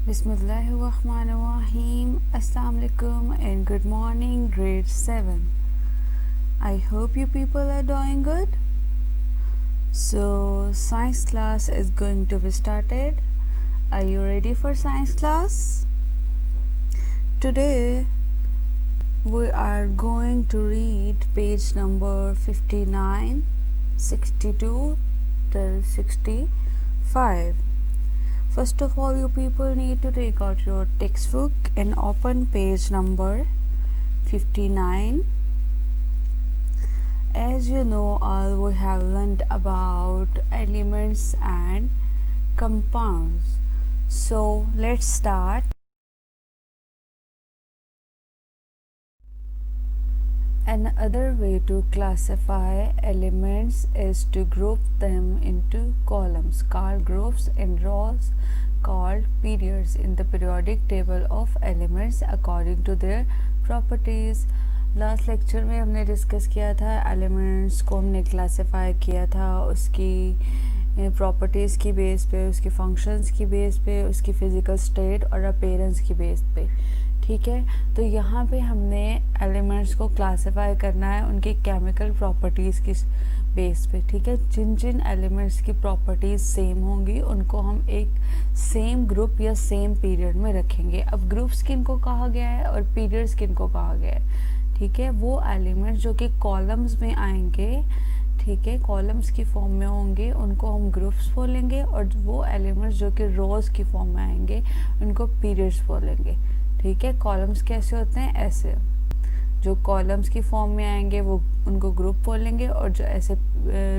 Bismillahirrahmanirrahim. Assalamu alaikum and good morning, grade 7. I hope you people are doing good. So, science class is going to be started. Are you ready for science class? Today, we are going to read page number 59, 62 till 65. First of all, you people need to take out your textbook and open page number 59. As you know, all we have learned about elements and compounds. So let's start. Another way to classify elements is to group them into columns called groups and rows called periods in the periodic table of elements according to their properties. Last lecture में हमने discuss किया था elements को हमने classify किया था उसकी properties की बेस पे, उसके फंक्शंस की बेस पे, उसकी फ़िज़िकल स्टेट और अपीयरेंस की बेस पे. ठीक है, तो यहाँ पे हमने एलिमेंट्स को क्लासिफाई करना है उनकी केमिकल प्रॉपर्टीज़ की बेस पे. ठीक है, जिन जिन एलिमेंट्स की प्रॉपर्टीज़ सेम होंगी उनको हम एक सेम ग्रुप या सेम पीरियड में रखेंगे. अब ग्रुप्स किन को कहा गया है और पीरियड्स किन को कहा गया है. ठीक है, वो एलिमेंट्स जो कि कॉलम्स में आएंगे, ठीक है, कॉलम्स की फॉर्म में होंगे उनको हम ग्रुप्स बोलेंगे, और वो एलिमेंट्स जो कि रोज की फॉर्म में आएंगे उनको पीरियड्स बोलेंगे. ठीक है, कॉलम्स कैसे होते हैं, ऐसे जो कॉलम्स की फॉर्म में आएंगे वो उनको ग्रुप बोलेंगे, और जो ऐसे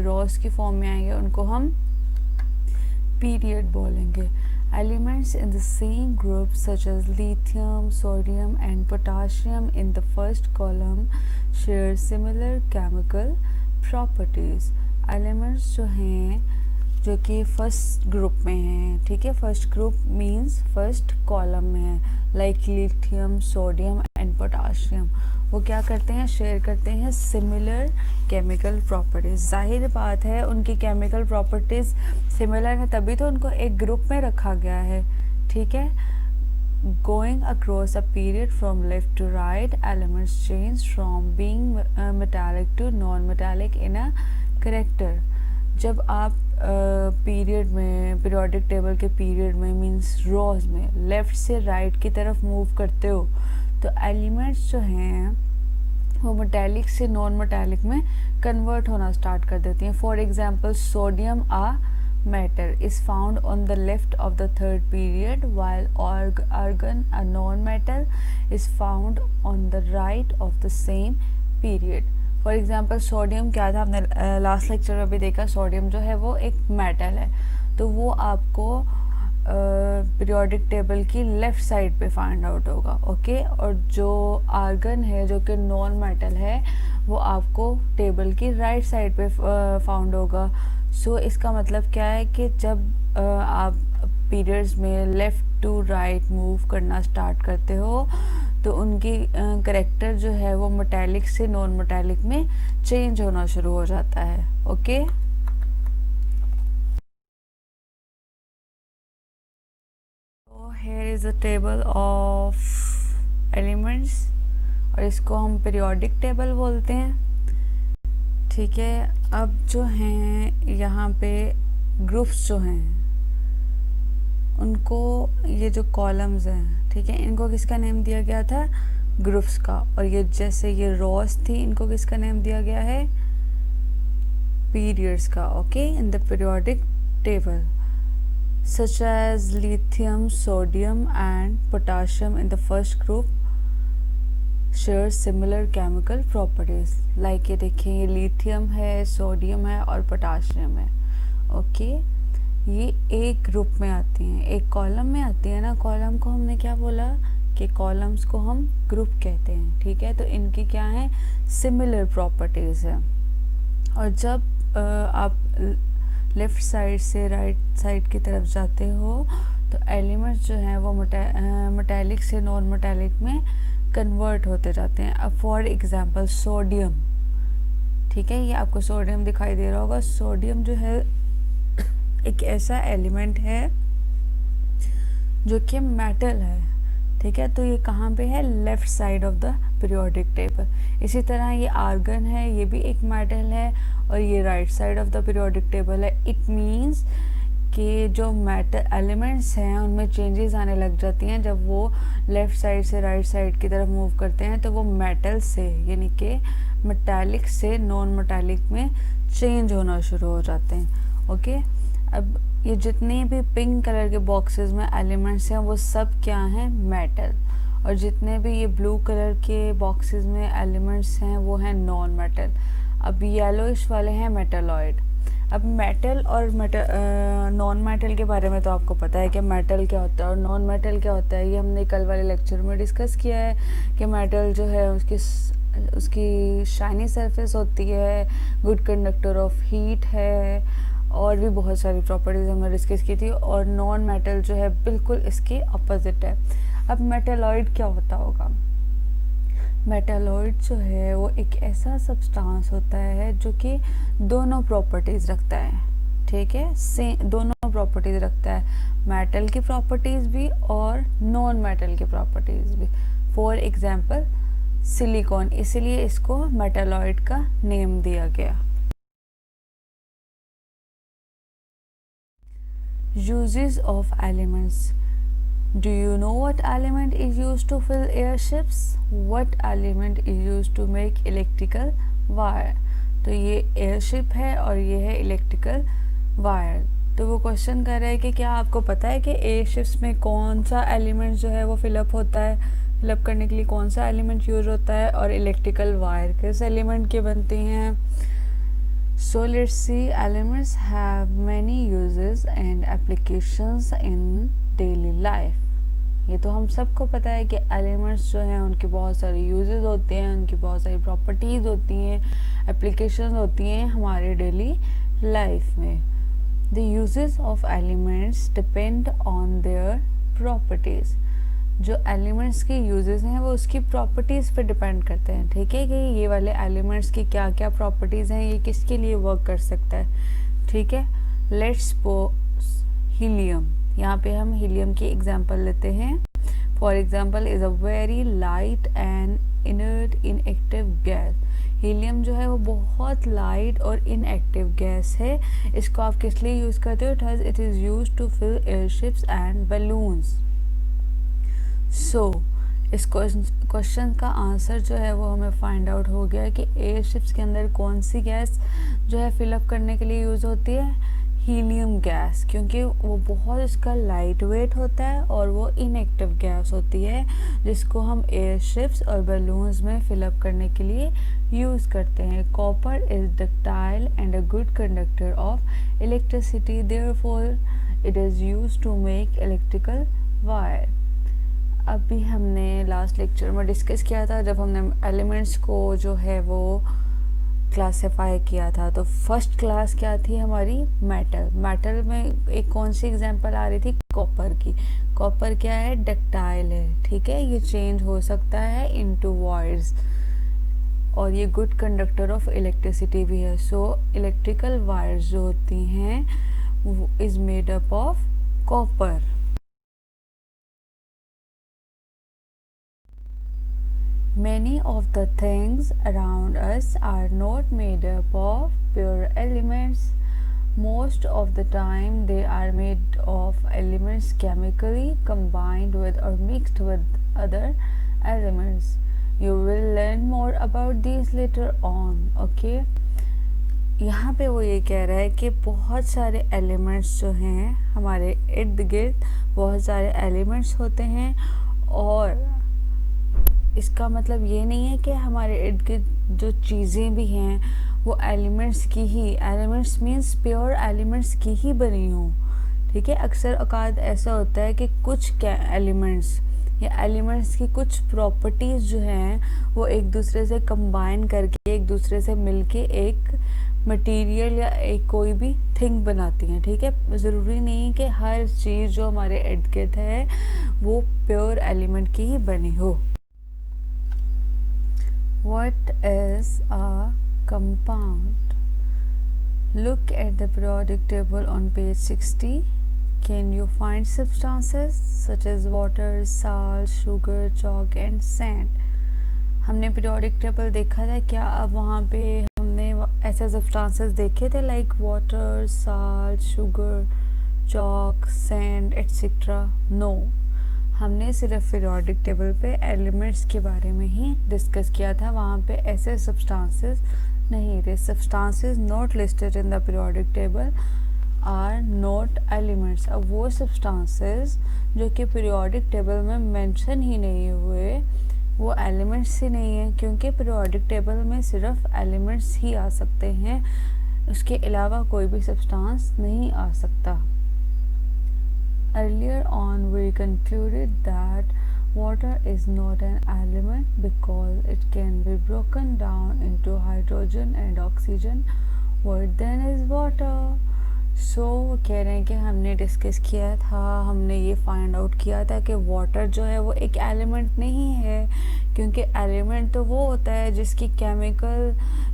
रोज की फॉर्म में आएंगे उनको हम पीरियड बोलेंगे. Elements in the same group such as lithium, sodium and potassium in the first column share similar chemical properties. Elements जो हैं जो कि फर्स्ट ग्रुप में हैं, ठीक है, first group means first column में है, like lithium, sodium and potassium. वो क्या करते हैं, शेयर करते हैं सिमिलर केमिकल प्रॉपर्टीज़. जाहिर बात है उनकी केमिकल प्रॉपर्टीज़ सिमिलर है तभी तो उनको एक ग्रुप में रखा गया है. ठीक है, going across a period from left to right elements change from being metallic to non metallic in a character. जब आप पीरियड में, पीरियोडिक टेबल के पीरियड में मींस रोज में लेफ़्ट से राइट की तरफ मूव करते हो तो एलिमेंट्स जो हैं वो मेटालिक से नॉन मेटालिक में कन्वर्ट होना स्टार्ट कर देती हैं. For example, sodium a metal is found on the left of the third period while argon a non metal is found on the right of the same period. For example, sodium क्या था, हमने last lecture में भी देखा, sodium जो है वो एक मेटल है, तो वो आपको पीरियोडिक टेबल की लेफ़्ट साइड पे फाइंड आउट होगा. ओके, और जो आर्गन है जो कि नॉन मेटल है वो आपको टेबल की राइट साइड पे फाउंड होगा. सो इसका मतलब क्या है कि जब आप पीरियड्स में लेफ़्ट टू राइट मूव करना स्टार्ट करते हो तो उनकी करेक्टर जो है वो मेटालिक से नॉन मेटालिक में चेंज होना शुरू हो जाता है. Okay, here is a table of elements और इसको हम पीरियोडिक टेबल बोलते हैं. ठीक है, अब जो हैं यहाँ पे ग्रुप्स जो हैं उनको, ये जो कॉलम्स हैं, ठीक है, इनको किसका नेम दिया गया था, ग्रुप्स का. और ये जैसे ये रोज थी इनको किसका नेम दिया गया है, पीरियड्स का. Okay, in the periodic table such as lithium, sodium and potassium in the first group share similar chemical properties. like ये देखें, ये लिथियम है, सोडियम है और पोटाशियम है. ओके, ये एक ग्रुप में आती हैं, एक कॉलम में आती है ना. कॉलम को हमने क्या बोला कि कॉलम्स को हम ग्रुप कहते हैं. ठीक है, तो इनकी क्या है, सिमिलर प्रॉपर्टीज़ है. और जब आप लेफ़्ट साइड से राइट साइड की तरफ जाते हो तो एलिमेंट्स जो हैं वो मेटालिक से नॉन मेटालिक में कन्वर्ट होते जाते हैं. अब फॉर एग्जांपल सोडियम, ठीक है, ये आपको सोडियम दिखाई दे रहा होगा. सोडियम जो है एक ऐसा एलिमेंट है जो कि मेटल है, ठीक है। तो ये कहाँ पे है, left side of the periodic table. इसी तरह ये आर्गन है, ये भी एक मेटल है और ये right side of the periodic table है। इट मीन्स कि जो मेटल एलिमेंट्स हैं उनमें चेंजेस आने लग जाती हैं जब वो लेफ़्ट साइड से राइट साइड की तरफ मूव करते हैं, तो वो मेटल से यानी कि मेटालिक से नॉन मेटालिक में चेंज होना शुरू हो जाते हैं। ओके, अब ये जितने भी पिंक कलर के बॉक्सेस में एलिमेंट्स हैं वो सब क्या हैं, मेटल। और जितने भी ये ब्लू कलर के बॉक्सेस में एलिमेंट्स हैं वो हैं नॉन मेटल। अब येलोइश वाले हैं मेटालॉइड। अब मेटल और नॉन मेटल के बारे में तो आपको पता है कि मेटल क्या होता है और नॉन मेटल क्या होता है। ये हमने कल वाले लेक्चर में डिस्कस किया है कि मेटल जो है उसकी शाइनी सरफेस होती है, गुड कंडक्टर ऑफ हीट है, और भी बहुत सारी प्रॉपर्टीज हमने डिस्कस की थी। और नॉन मेटल जो है बिल्कुल इसके अपोजिट है। अब मेटालॉइड क्या होता होगा, मेटालॉइड जो है वो एक ऐसा सब्सटेंस होता है जो कि दोनों प्रॉपर्टीज़ रखता है, ठीक है, सेम दोनों प्रॉपर्टीज़ रखता है, मेटल की प्रॉपर्टीज़ भी और नॉन मेटल की प्रॉपर्टीज़ भी। फॉर एग्जांपल सिलिकॉन, इसीलिए इसको मेटालॉइड का नेम दिया गया। Uses of elements. Do you know what element is used to fill airships? What element is used to make electrical wire? तो ये एयरशिप है और ये है इलेक्ट्रिकल वायर। तो वो क्वेश्चन कर रहा है कि क्या आपको पता है कि एयरशिप्स में कौन सा एलिमेंट जो है वो फिलअप होता है, फिलअप करने के लिए कौन सा एलिमेंट यूज होता है, और इलेक्ट्रिकल वायर किस एलिमेंट के बनते हैं। So let's see, elements have many uses and applications in daily life. ये तो हम सबको पता है कि एलिमेंट्स जो हैं उनके बहुत सारे यूजेस होते हैं, उनकी बहुत सारी प्रॉपर्टीज़ होती हैं, एप्लीकेशंस होती हैं हमारे डेली लाइफ में। The uses of elements depend on their properties. जो एलिमेंट्स के यूजेस हैं वो उसकी प्रॉपर्टीज़ पे डिपेंड करते हैं, ठीक है, कि ये वाले एलिमेंट्स की क्या क्या प्रॉपर्टीज़ हैं, ये किसके लिए वर्क कर सकता है, ठीक है। लेट्स सपोज हीलियम, यहाँ पे हम हीलियम की एग्जांपल लेते हैं। For example is a very light and inert inactive gas. Helium जो है वो बहुत लाइट और इनएक्टिव गैस है। इसको आप किस लिए यूज़ करते हो, it is use to fill airships and balloons. So इस क्वेश्चन का आंसर जो है वो हमें फाइंड आउट हो गया कि एयरशिप्स के अंदर कौन सी गैस जो है फिलअप करने के लिए यूज़ होती है, हीलियम गैस, क्योंकि वो बहुत इसका लाइट वेट होता है और वो इनएक्टिव गैस होती है जिसको हम एयरशिप्स और बलून्स में फिलअप करने के लिए यूज़ करते हैं। Copper is ductile and a good conductor of electricity, therefore it is used to make electrical wire. अभी हमने लास्ट लेक्चर में डिस्कस किया था जब हमने एलिमेंट्स को जो है वो क्लासिफाई किया था, तो फर्स्ट क्लास क्या थी हमारी, मेटल। मेटल में एक कौन सी एग्जांपल आ रही थी, कॉपर की। कॉपर क्या है, डक्टाइल है, ठीक है, ये चेंज हो सकता है इनटू वायर्स, और ये गुड कंडक्टर ऑफ इलेक्ट्रिसिटी भी है। सो इलेक्ट्रिकल वायर्स जो होती हैं वो is made up of copper. Many of the things around us are not made up of pure elements. Most of the time they are made of elements chemically combined with or mixed with other elements. You will learn more about these later on. Okay? यहाँ पे वो ये कह रहा है कि बहुत सारे एलिमेंट्स जो हैं हमारे इर्द गिर्द बहुत सारे एलिमेंट्स होते हैं, और इसका मतलब ये नहीं है कि हमारे इर्द गिर्द जो चीज़ें भी हैं वो एलिमेंट्स की ही, एलिमेंट्स मीन्स प्योर एलिमेंट्स की ही बनी हो, ठीक है। अक्सर औकात ऐसा होता है कि कुछ एलिमेंट्स या एलिमेंट्स की कुछ प्रॉपर्टीज़ जो हैं वो एक दूसरे से कंबाइन करके एक दूसरे से मिलके एक मटेरियल या एक कोई भी थिंग बनाती हैं, ठीक है। ज़रूरी नहीं है कि हर चीज़ जो हमारे इर्द गिर्द है वो प्योर एलिमेंट की ही बनी हो। What is a compound? Look at the periodic table on page 60. can you find substances such as water, salt, sugar, chalk and sand? हमने पीरियोडिक टेबल देखा था, क्या अब वहाँ पे हमने ऐसे सब्सटेंसेस देखे थे like water, salt, sugar, chalk, sand etcetera? No, हमने सिर्फ पीरियोडिक टेबल पे एलिमेंट्स के बारे में ही डिस्कस किया था, वहाँ पे ऐसे सब्सटेंसेस नहीं थे. Substances not listed in the periodic table are not elements. अब वो सब्सटेंसेस जो कि पीरियोडिक टेबल में मेंशन ही नहीं हुए वो एलिमेंट्स ही नहीं है, क्योंकि पीरियोडिक टेबल में सिर्फ एलिमेंट्स ही आ सकते हैं, उसके अलावा कोई भी सब्सटेंस नहीं आ सकता. Earlier on we concluded that water is not an element because it can be broken down into hydrogen and oxygen. What then is water? So कह रहे हैं कि हमने डिस्कस किया था, हमने ये फाइंड आउट किया था कि वाटर जो है वो एक एलिमेंट नहीं है, क्योंकि एलिमेंट तो वो होता है जिसकी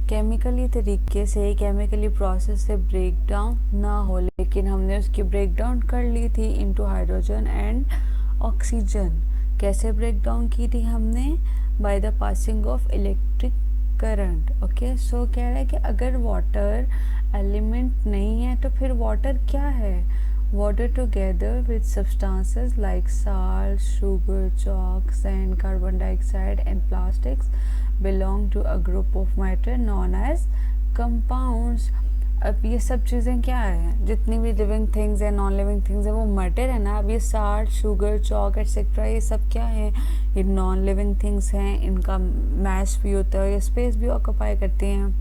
केमिकली तरीके से, केमिकली प्रोसेस से ब्रेक डाउन ना हो, लेकिन हमने उसकी ब्रेक डाउन कर ली थी इनटू हाइड्रोजन एंड ऑक्सीजन. कैसे ब्रेक डाउन की थी हमने? By the passing of electric current. Okay, so कह रहा है कि अगर वाटर एलिमेंट नहीं है तो फिर वाटर क्या है? Water together with substances like salt, sugar, chalk, sand, carbon dioxide and plastics belong to a group of matter known as compounds. अब ये सब चीज़ें क्या है? जितनी भी लिविंग थिंग्स है, नॉन लिविंग थिंग्स है, वो मैटर है ना. अब ये साल्ट, शुगर, चॉक एटसेट्रा ये सब क्या है? ये नॉन लिविंग थिंग्स हैं, इनका मैस भी होता है, ये स्पेस भी ऑक्यूपाई करती हैं,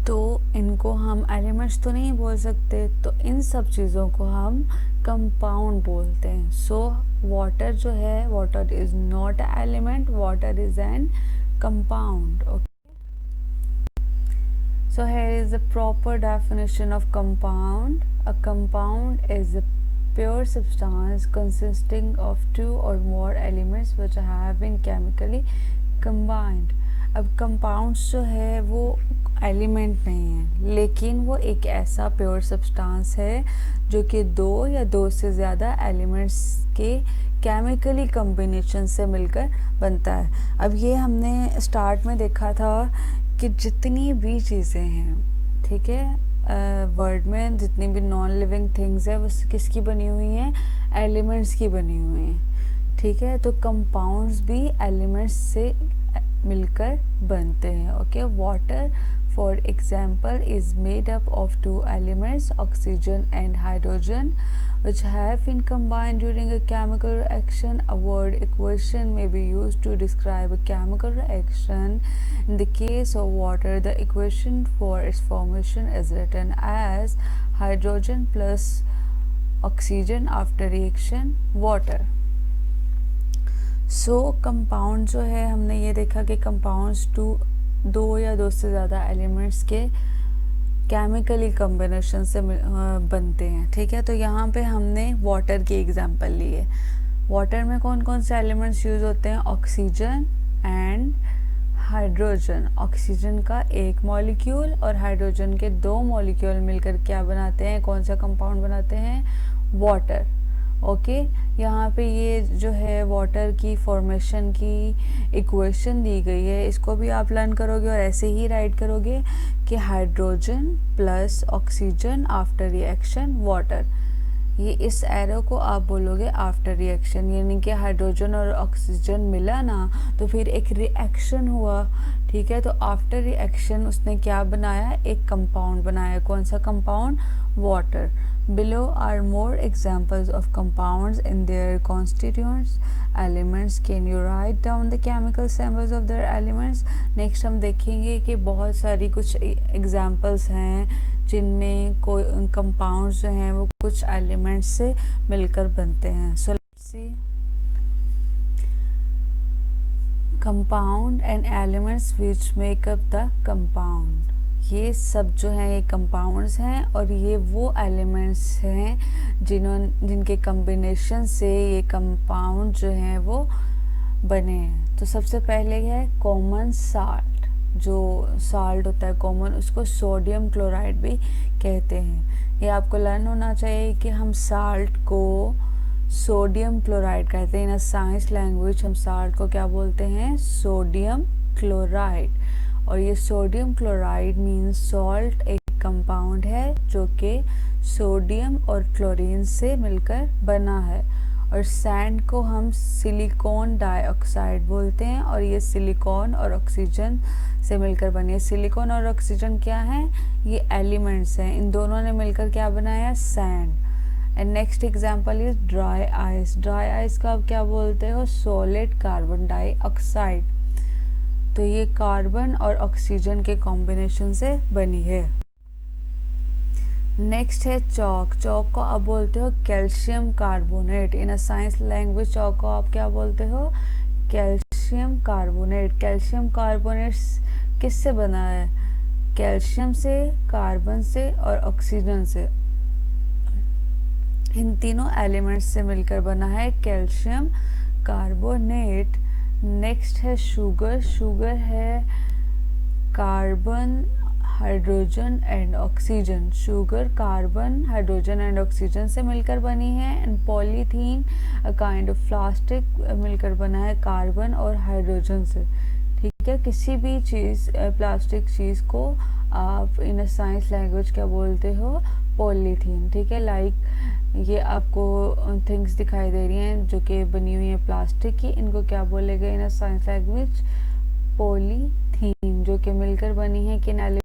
तो इनको हम एलिमेंट्स तो नहीं बोल सकते, तो इन सब चीज़ों को हम कंपाउंड बोलते हैं. सो वाटर जो है, water is not a element, water is an compound. Okay, so here is the proper definition of compound. A compound is a pure substance consisting of two or more elements which have been chemically combined. अब compounds जो है वो element नहीं है, लेकिन वो एक ऐसा प्योर सब्सटेंस है जो कि दो या दो से ज़्यादा एलिमेंट्स के केमिकली कॉम्बिनेशन से मिलकर बनता है. अब ये हमने स्टार्ट में देखा था कि जितनी भी चीज़ें हैं, ठीक है, वर्ल्ड में जितनी भी नॉन लिविंग थिंग्स है वो किसकी बनी हुई हैं? एलिमेंट्स की बनी हुई हैं, ठीक है. तो कंपाउंड्स भी एलिमेंट्स से मिलकर बनते हैं. Okay, water for example is made up of two elements, oxygen and hydrogen, which have been combined during a chemical reaction. A word equation may be used to describe a chemical reaction. In the case of water, the equation for its formation is written as hydrogen plus oxygen after reaction water. So compound जो है, हमने ये देखा कि compounds दो या दो से ज़्यादा एलिमेंट्स के केमिकली कॉम्बिनेशन से बनते हैं, ठीक है. तो यहाँ पे हमने वाटर की एग्जांपल ली है. वाटर में कौन कौन से एलिमेंट्स यूज़ होते हैं? Oxygen and hydrogen. ऑक्सीजन का एक मॉलिक्यूल और हाइड्रोजन के दो मॉलिक्यूल मिलकर क्या बनाते हैं? कौन सा कंपाउंड बनाते हैं? वाटर. ओके, यहाँ पे ये जो है वाटर की फॉर्मेशन की इक्वेशन दी गई है, इसको भी आप लर्न करोगे और ऐसे ही राइट करोगे कि hydrogen plus oxygen after reaction water. ये इस एरो को आप बोलोगे आफ्टर रिएक्शन, यानी कि हाइड्रोजन और ऑक्सीजन मिला ना तो फिर एक रिएक्शन हुआ, ठीक है. तो आफ्टर रिएक्शन उसने क्या बनाया? एक कंपाउंड बनाया. कौन सा compound? Water. Below are more examples of compounds in their constituents elements. Can you write down the chemical symbols of their elements? Next हम देखेंगे कि बहुत सारी कुछ एग्जाम्पल्स हैं जिनमें कोई कंपाउंड्स जो हैं वो कुछ एलिमेंट्स से मिलकर बनते हैं. So let's see compound and elements which make up the compound. ये सब जो हैं ये कंपाउंड्स हैं और ये वो एलिमेंट्स हैं जिनके कॉम्बिनेशन से ये कंपाउंड जो हैं वो बने हैं. तो सबसे पहले है कॉमन साल्ट. जो साल्ट होता है कॉमन, उसको सोडियम क्लोराइड भी कहते हैं। ये आपको लर्न होना चाहिए कि हम साल्ट को सोडियम क्लोराइड कहते हैं। इन साइंस लैंग्वेज हम साल्ट को क्या बोलते हैं? Sodium chloride. और ये सोडियम क्लोराइड मीन्स सॉल्ट एक कंपाउंड है जो कि सोडियम और क्लोरीन से मिलकर बना है। और सैंड को हम सिलिकॉन डाइऑक्साइड बोलते हैं, और ये सिलिकॉन और ऑक्सीजन से मिलकर बनी है। सिलिकॉन और ऑक्सीजन क्या है? ये एलिमेंट्स हैं। इन दोनों ने मिलकर क्या बनाया? Sand. And next example is dry ice. Dry ice को आप क्या बोलते हो? Solid carbon dioxide. तो ये कार्बन और ऑक्सीजन के कॉम्बिनेशन से बनी है। नेक्स्ट है चॉक। चॉक को आप बोलते हो calcium carbonate. In a science language chalk को आप क्या बोलते हो? Calcium carbonate. कैल्शियम कार्बोनेट किससे बना है? कैल्शियम से, कार्बन से और ऑक्सीजन से। इन तीनों एलिमेंट्स से मिलकर बना है कैल्शियम कार्बोनेट। नेक्स्ट है शुगर। शुगर है carbon, hydrogen and oxygen. Sugar carbon, hydrogen and oxygen से मिलकर बनी है। And polythene a kind of plastic मिलकर बना है कार्बन और हाइड्रोजन से। ठीक है, किसी भी चीज़ प्लास्टिक चीज़ को आप इन साइंस लैंग्वेज क्या बोलते हो? पॉलीथीन। ठीक है, लाइक ये आपको थिंग्स दिखाई दे रही हैं जो कि बनी हुई हैं प्लास्टिक की, इनको क्या बोलेगा इन साइंस लैंग्वेज? पॉलीथीन, जो कि मिलकर बनी है किन element.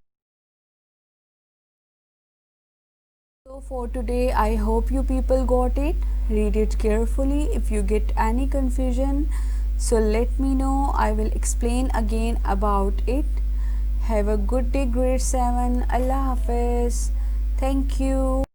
So for today, I hope you people got it. Read it carefully. If you get any confusion, so let me know. I will explain again about it. Have a good day, grade 7. Allah Hafiz. Thank you.